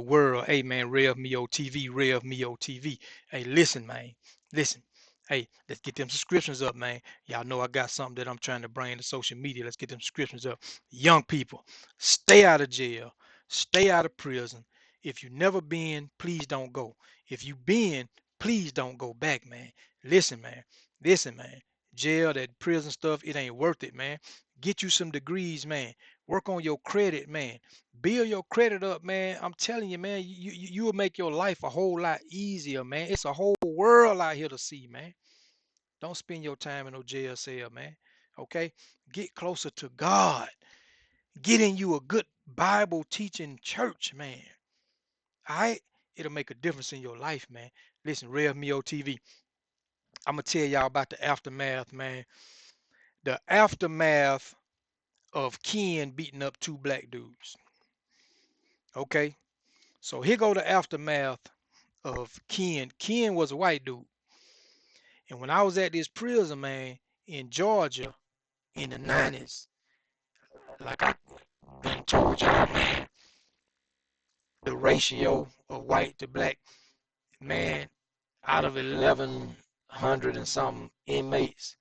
world. Hey man, Rev Mio TV, Rev Mio TV. Hey, listen, man. Listen. Hey, let's get them subscriptions up, man. Y'all know I got something that I'm trying to bring to social media. Let's get them subscriptions up. Young people, stay out of jail. Stay out of prison. If you never been, please don't go. If you been, please don't go back, man. Listen, man. Listen, man. Jail, that prison stuff, it ain't worth it, man. Get you some degrees, man. Work on your credit, man. Build your credit up, man. I'm telling you, man, you will make your life a whole lot easier, man. It's a whole world out here to see, man. Don't spend your time in no jail cell, man. Okay? Get closer to God. Get in you a good Bible teaching church, man. All right? It'll make a difference in your life, man. Listen, Rev Mio TV, I'm gonna tell y'all about the aftermath, man. The aftermath of Ken beating up two black dudes. Okay? So here go the aftermath of Ken. Ken was a white dude. And when I was at this prison, man, in Georgia in the 90s, like I been told y'all, man, the ratio of white to black, man, out of 1,100 and something inmates,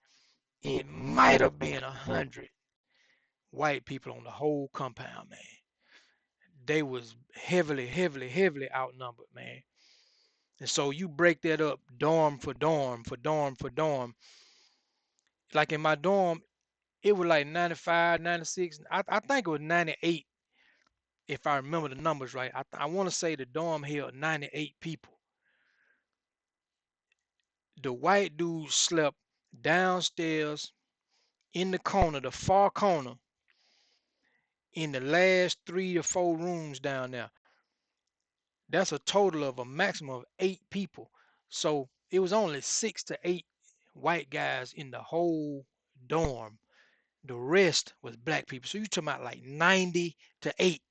it might have been 100 white people on the whole compound, man. They was heavily, heavily, heavily outnumbered, man. And so you break that up dorm for dorm for dorm for dorm. Like in my dorm, it was like 95, 96. I think it was 98 if I remember the numbers right. I want to say the dorm held 98 people. The white dude slept downstairs in the corner, the far corner, in the last 3 to 4 rooms down there. That's a total of a maximum of 8 people. So it was only 6 to 8 white guys in the whole dorm. The rest was black people. So you talking about like 90 to 8.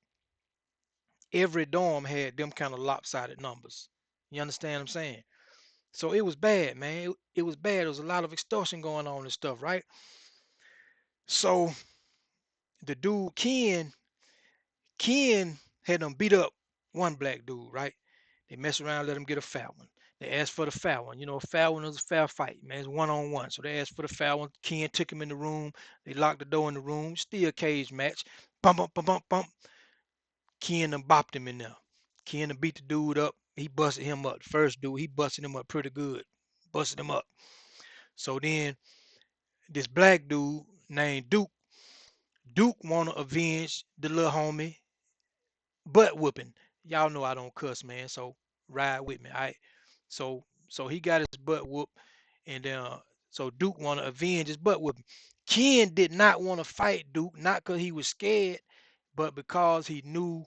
Every dorm had them kind of lopsided numbers. You understand what I'm saying? So it was bad, man. It was bad. There was a lot of extortion going on and stuff, right? So the dude Ken had them beat up one black dude, right? They mess around, let him get a foul one. They asked for the foul one. You know, a foul one is a fair fight, man. It's one on one. So they asked for the foul one. Ken took him in the room. They locked the door in the room. Still cage match. Bump, bump, bump, bump, bump. Ken done bopped him in there. Ken done beat the dude up. He busted him up. The first dude, he busted him up pretty good. Busted him up. So then this black dude named Duke, Duke wanna avenge the little homie butt whooping. Y'all know I don't cuss, man. So ride with me. All right. So he got his butt whooped, and so Duke wanna avenge his butt whooping. Ken did not want to fight Duke, not because he was scared, but because he knew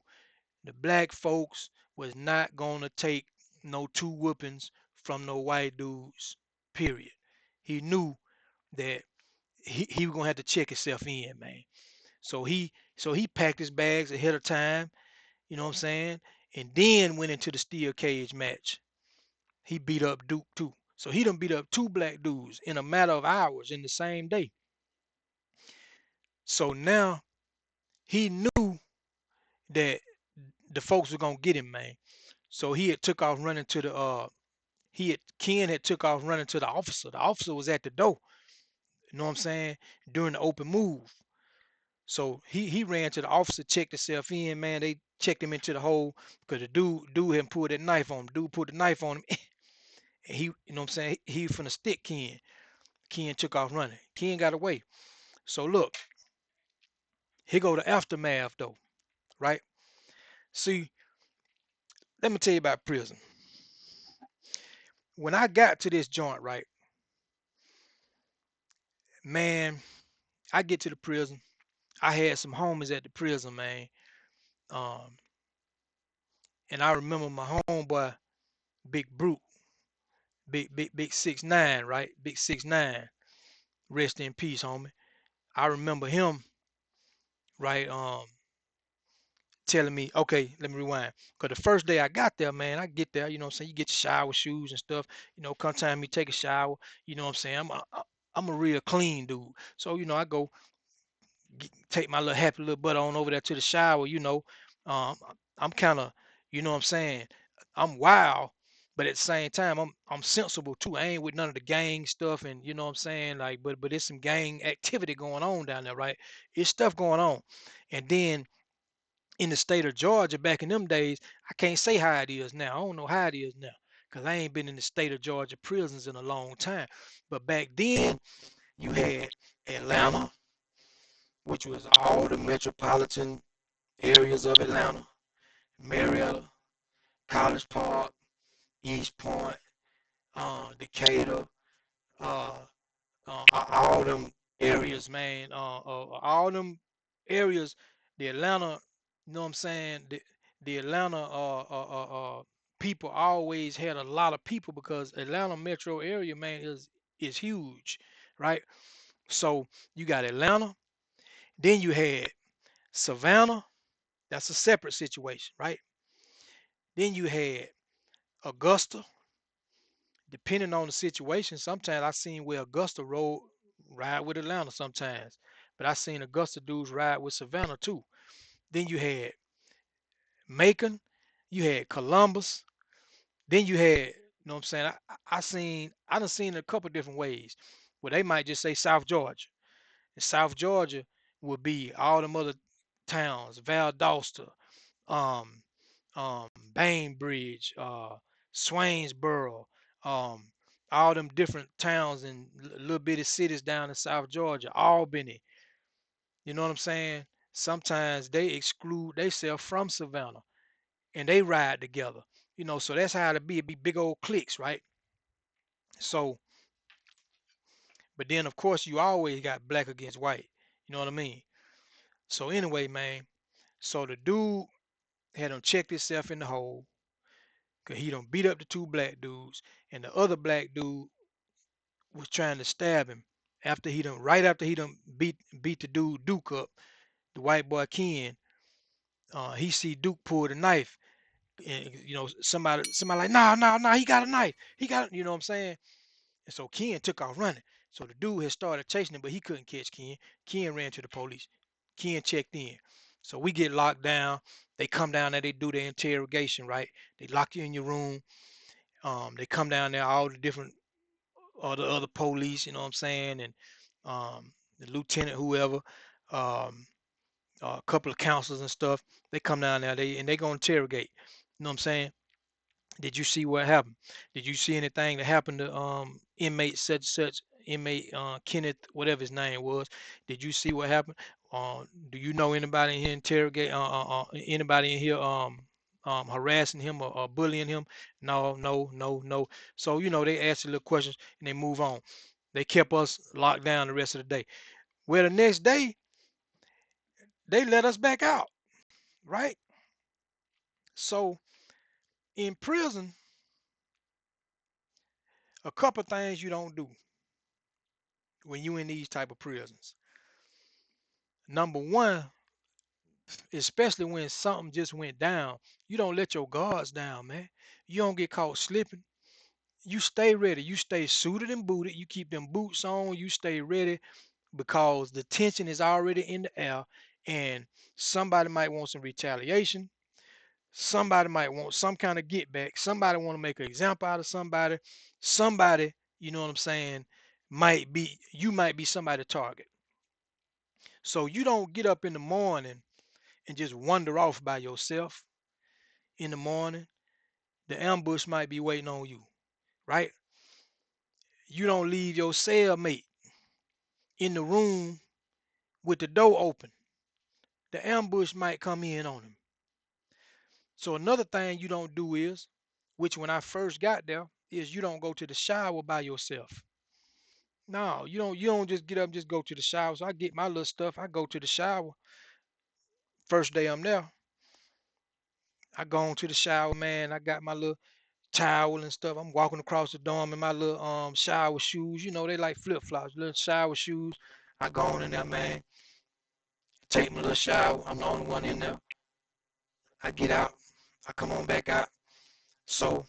the black folks was not gonna take no two whoopings from no white dudes. Period. He knew that he was gonna have to check himself in, man. So he packed his bags ahead of time, you know what I'm saying? And then went into the steel cage match. He beat up Duke too. So he done beat up two black dudes in a matter of hours in the same day. So now he knew that the folks were gonna get him, man. So he had took off running to the Ken had took off running to the officer. The officer was at the door. You know what I'm saying? During the open move. So he ran to the officer, checked himself in, man. They checked him into the hole because the dude had pulled that knife on him. Dude pulled the knife on him. And he, you know what I'm saying? He finna stick Ken. Ken took off running. Ken got away. So look, here go the aftermath though, right? See, let me tell you about prison. When I got to this joint, right, man, I get to the prison. I had some homies at the prison, man. Um, and I remember my homeboy, Big Brute, big 6'9", right? Big 6'9". Rest in peace, homie. I remember him, right? Telling me, okay, let me rewind. Cause the first day I got there, man, I get there, you know what I'm saying? You get your shower shoes and stuff, you know, come time me take a shower, you know what I'm saying? I'm a real clean dude. So, you know, I go take my little happy little butt on over there to the shower, you know. Um, I'm kind of, You know what I'm saying? I'm wild, but at the same time, I'm sensible too. I ain't with none of the gang stuff, and you know what I'm saying? Like, but it's some gang activity going on down there, right? It's stuff going on. And then in the state of Georgia back in them days, I can't say how it is now. I don't know how it is now. Cause I ain't been in the state of Georgia prisons in a long time. But back then you had Atlanta, which was all the metropolitan areas of Atlanta, Marietta, College Park, East Point, Decatur, uh, all them areas, man. All them areas, the Atlanta, you know what I'm saying? The Atlanta people always had a lot of people because Atlanta metro area, man, is huge, right? So you got Atlanta, then you had Savannah, that's a separate situation, right? Then you had Augusta, depending on the situation. Sometimes I seen where Augusta ride with Atlanta sometimes, but I seen Augusta dudes ride with Savannah too. Then you had Macon, you had Columbus, then you had, you know what I'm saying? I done seen it a couple different ways where they might just say South Georgia. And South Georgia would be all them other towns, Valdosta, um, Bainbridge, Swainsboro, um, all them different towns and little bitty cities down in South Georgia, Albany. You know what I'm saying? Sometimes they exclude themselves from Savannah and they ride together. You know, so that's how it be. It be big old cliques, right? So, but then of course you always got black against white. You know what I mean? So anyway, man. So the dude had him checked himself in the hole because he done beat up the two black dudes, and the other black dude was trying to stab him after right after he done beat the dude Duke up, the white boy Ken. He see Duke pull the knife, and you know somebody like nah, he got a knife, he got you know what I'm saying. And so Ken took off running. So the dude had started chasing him, but he couldn't catch Ken. Ken ran to the police. Ken checked in. So we get locked down. They come down there, they do their interrogation, right? They lock you in your room. They come down there, all the different the other police, you know what I'm saying, and the lieutenant, whoever, um, a couple of counselors and stuff. They come down there, they gonna interrogate. You know what I'm saying? Did you see what happened? Did you see anything that happened to inmate such inmate Kenneth, whatever his name was? Did you see what happened? Do you know anybody in here anybody in here harassing him or bullying him? No, no, no, no. So you know they ask the little questions and they move on. They kept us locked down the rest of the day. Well, the next day they let us back out, right? So in prison, a couple things you don't do when you in these type of prisons. Number one, especially when something just went down, you don't let your guards down, man. You don't get caught slipping. You stay ready. You stay suited and booted. You keep them boots on. You stay ready because the tension is already in the air and somebody might want some retaliation. Somebody might want some kind of get back. Somebody want to make an example out of somebody. Somebody, you know what I'm saying, you might be somebody target. So you don't get up in the morning and just wander off by yourself in the morning. The ambush might be waiting on you, right? You don't leave your cellmate in the room with the door open. The ambush might come in on him. So another thing you don't do is, which when I first got there, is you don't go to the shower by yourself. No, you don't just get up and just go to the shower. So I get my little stuff. I go to the shower. First day I'm there, I go on to the shower, man. I got my little towel and stuff. I'm walking across the dorm in my little shower shoes. You know, they like flip flops, little shower shoes. I go on in there, man. Take my little shower. I'm the only one in there. I get out. I come on back out. So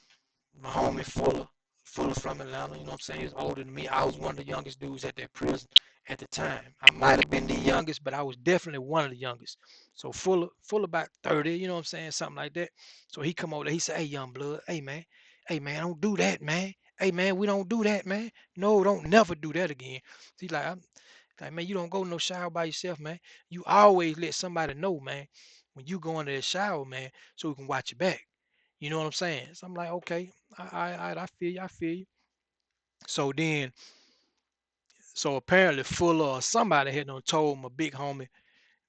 my homie Fuller. fuller from Atlanta, you know what I'm saying? He was older than me. I was one of the youngest dudes at that prison at the time. I might have been the youngest, but I was definitely one of the youngest. So full about 30, you know what I'm saying? Something like that. So he come over there, he said, hey, young blood, hey man, don't do that, man. Hey man, we don't do that, man. No, don't never do that again. He's like, man, you don't go no shower by yourself, man. You always let somebody know, man, when you go into the shower, man, so we can watch your back. You know what I'm saying? So I'm like, okay, I feel you, I feel you. So then, so apparently Fuller or somebody had done told my big homie,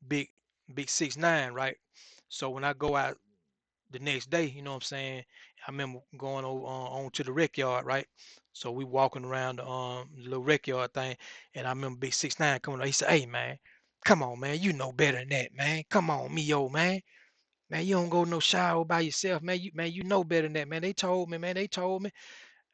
big big 6'9", right? So when I go out the next day, you know what I'm saying? I remember going over on to the rec yard, right? So we walking around the little rec yard thing, and I remember Big 6'9" coming up. He said, "Hey man, come on man, you know better than that, man. Come on, me yo man, man, you don't go no shower by yourself, man. You know better than that, man. They told me, man. They told me."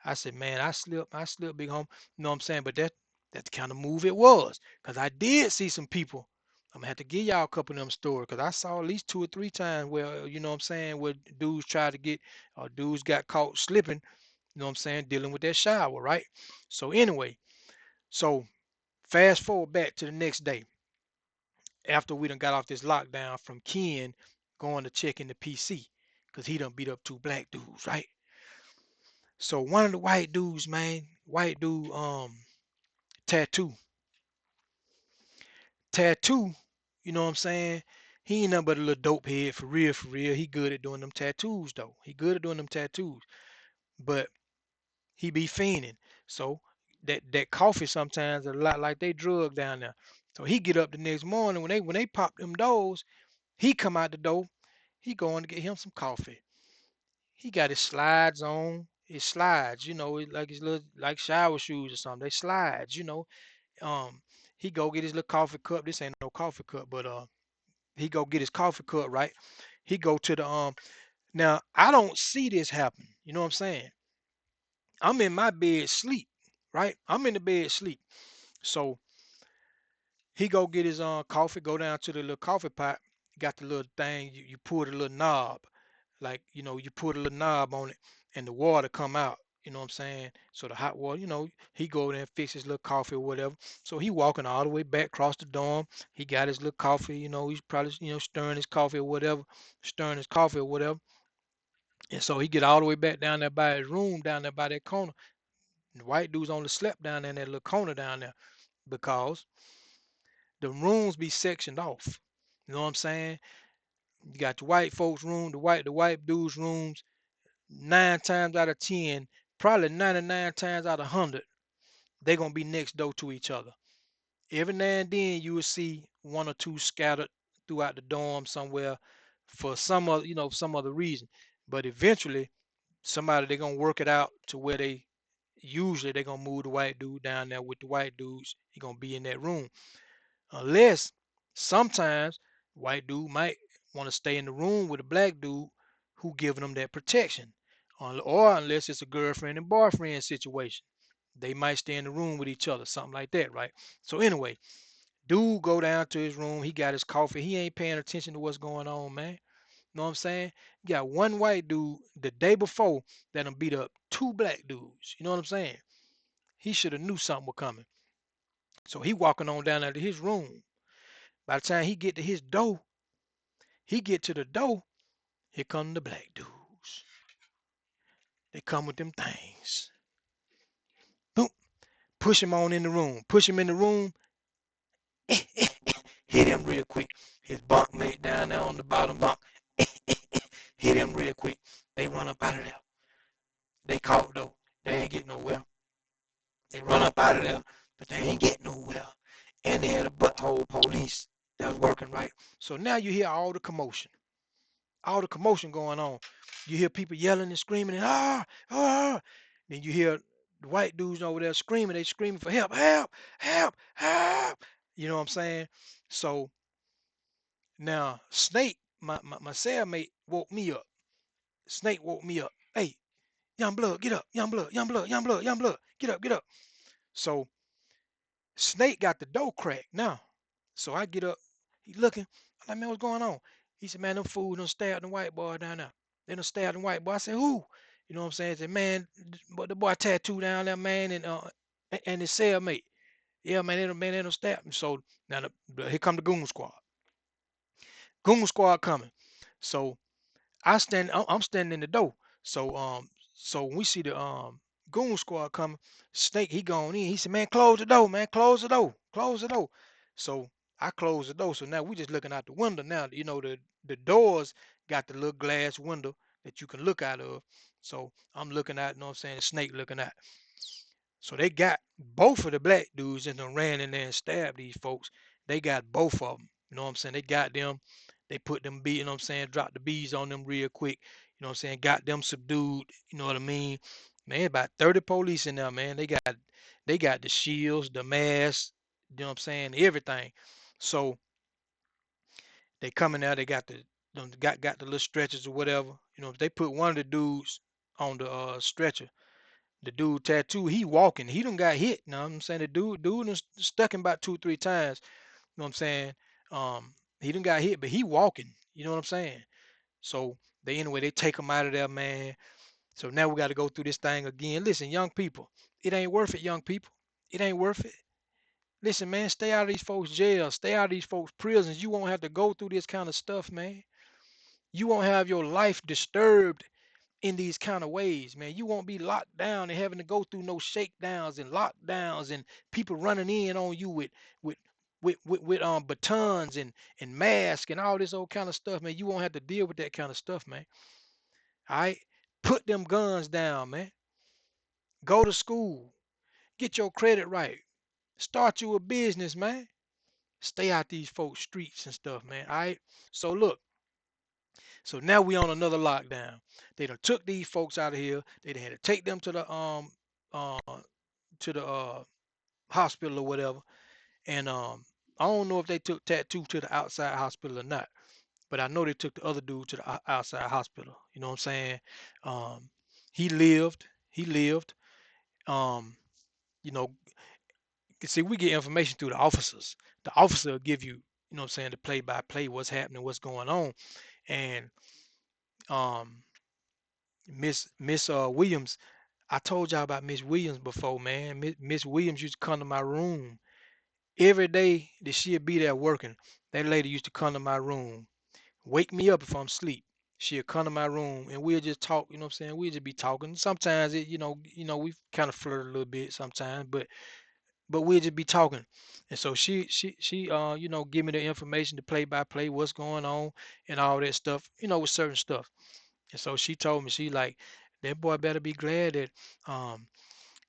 I said, "Man, I slipped, big home. You know what I'm saying? But that's the kind of move it was, cause I did see some people. I'm gonna have to give y'all a couple of them stories, cause I saw at least 2 or 3 times where you know what I'm saying, where dudes tried to get or dudes got caught slipping. You know what I'm saying, dealing with that shower, right? So anyway, so fast forward back to the next day after we done got off this lockdown from Ken going to check in the PC, cause he done beat up 2 black dudes, right? So one of the white dudes, man, white dude, tattoo, tattoo. You know what I'm saying? He ain't nothing but a little dope head for real, for real. He good at doing them tattoos though. He good at doing them tattoos, but he be fiending. So that coffee sometimes a lot like they drug down there. So he get up the next morning when they pop them doors, he come out the door. He going to get him some coffee. He got his slides on. His slides, you know, like his little like shower shoes or something. They slides, you know. Um, he go get his little coffee cup. This ain't no coffee cup, but he go get his coffee cup, right? He go to the now I don't see this happen. You know what I'm saying? I'm in my bed sleep, right? I'm in the bed sleep. So he go get his coffee, go down to the little coffee pot, got the little thing, you pull the little knob, like you know, you put a little knob on it and the water come out. You know what I'm saying? So the hot water, you know, he go there and fix his little coffee or whatever. So he walking all the way back across the dorm. He got his little coffee, you know, he's probably, you know, stirring his coffee or whatever, stirring his coffee or whatever. And so he get all the way back down there by his room, down there by that corner. And the white dudes only slept down there in that little corner down there because the rooms be sectioned off. You know what I'm saying? You got the white folks' room, the white dudes' rooms. 9 times out of 10, probably 99 times out of 100, they're gonna be next door to each other. Every now and then you will see one or two scattered throughout the dorm somewhere for some other, you know, some other reason. But eventually, somebody they're gonna work it out to where they usually they're gonna move the white dude down there with the white dudes. He gonna be in that room. Unless sometimes white dude might want to stay in the room with a black dude who giving them that protection. Or unless it's a girlfriend and boyfriend situation. They might stay in the room with each other, something like that, right? So anyway, dude go down to his room, he got his coffee, he ain't paying attention to what's going on, man. You know what I'm saying? You got one white dude the day before that done beat up 2 black dudes. You know what I'm saying? He should have knew something was coming. So he walking on down there to his room. By the time he get to his door, he get to the door, here come the black dudes. They come with them things. Boom, push him on in the room. Push him in the room. Hit him real quick. His bunk mate down there on the bottom bunk. Hit him real quick. They run up out of there. They caught though. They ain't get nowhere. They run up out of there, but they ain't get nowhere. And they had a butthole police that was working right. So now you hear all the commotion going on. You hear people yelling and screaming and ah. Then you hear the white dudes over there screaming. They screaming for help, help, help, help. You know what I'm saying? So now Snake, my cellmate, woke me up. Snake woke me up. Hey, young blood, get up. Young blood, young blood, young blood, young blood. Get up, get up. So Snake got the door cracked now. So I get up. He looking. I'm like, man, what's going on? He said, man, them fools done stabbed the white boy down there. They done stabbed the white boy. I said, who? You know what I'm saying? Say, man, but the boy tattooed down there, man, and his cellmate. Yeah, man, they don't stab him. So now here come the goon squad. Goon squad coming. So I'm standing in the door. So when we see the goon squad coming, Snake he going in. He said, "Man, close the door, man, close the door, close the door." So I closed the door. So now we just looking out the window. Now you know the doors got the little glass window that you can look out of. So I'm looking at, you know what I'm saying, the Snake looking at. So they got both of the black dudes and then ran in there and stabbed these folks. They got both of them. You know what I'm saying? They got them. They put them you know what I'm saying, dropped the bees on them real quick. You know what I'm saying? Got them subdued. You know what I mean? Man, about 30 police in there, man. They got the shields, the masks, you know what I'm saying, everything. So they come in there, they got got the little stretchers or whatever. You know, they put one of the dudes on the stretcher. The dude tattoo, he walking. He done got hit. You know what I'm saying? The dude done stuck him about 2, 3 times. You know what I'm saying? Um, he done got hit, but he walking. You know what I'm saying? So they take him out of there, man. So now we got to go through this thing again. Listen, young people, it ain't worth it, young people. It ain't worth it. Listen, man, stay out of these folks' jails. Stay out of these folks' prisons. You won't have to go through this kind of stuff, man. You won't have your life disturbed in these kind of ways, man. You won't be locked down and having to go through no shakedowns and lockdowns and people running in on you with with batons and masks and all this old kind of stuff, man. You won't have to deal with that kind of stuff, man. All right, put them guns down, man. Go to school, get your credit right, start you a business, man. Stay out these folks' streets and stuff, man. All right. So look, so now we on another lockdown. They done took these folks out of here. They done had to take them uh to the hospital or whatever. And I don't know if they took Tattoo to the outside hospital or not, but I know they took the other dude to the outside hospital. You know what I'm saying? Um, he lived. He lived. Um, you know, see, we get information through the officers. The officer will give you, you know what I'm saying, the play by play, what's happening, what's going on. And um, Miss Williams, I told y'all about Miss Williams before, man. Miss Williams used to come to my room every day that she'd be there working. That lady used to come to my room, wake me up if I'm asleep. She'd come to my room and we'd just talk, you know what I'm saying? We'd just be talking. Sometimes we kind of flirt a little bit sometimes, but we'd just be talking. And so she give me the information, the play by play, what's going on and all that stuff, with certain stuff. And so she told me, she like, that boy better be glad that um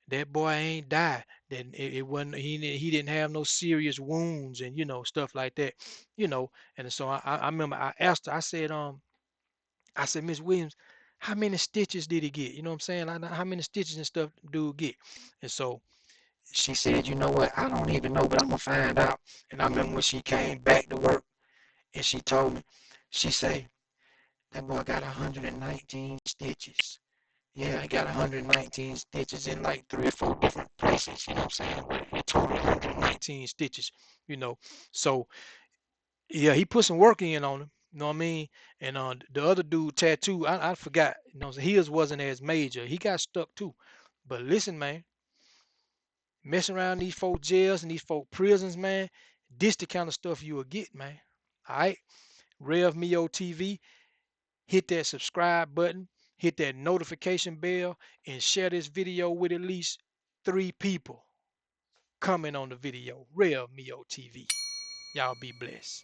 that boy ain't died. That it wasn't he didn't have no serious wounds and stuff like that. You know. And so I remember I asked her, I said, Miss Williams, how many stitches did he get? You know what I'm saying? How many stitches and stuff do get? And so she said, you know what, I don't even know, but I'm gonna find out. And I remember when she came back to work and she told me, she said, that boy got 119 stitches. Yeah, I got 119 stitches in like 3 or 4 different places, you know what I'm saying? But in total 119 stitches, you know. So yeah, he put some work in on him, you know what I mean? And the other dude tattoo, I forgot, his wasn't as major. He got stuck too. But listen, man, messing around these folk jails and these folk prisons, man, this the kind of stuff you will get, man. All right. Rev Mio TV, hit that subscribe button, hit that notification bell, and share this video with at least 3 people. Comment on the video. Real Mio TV. Y'all be blessed.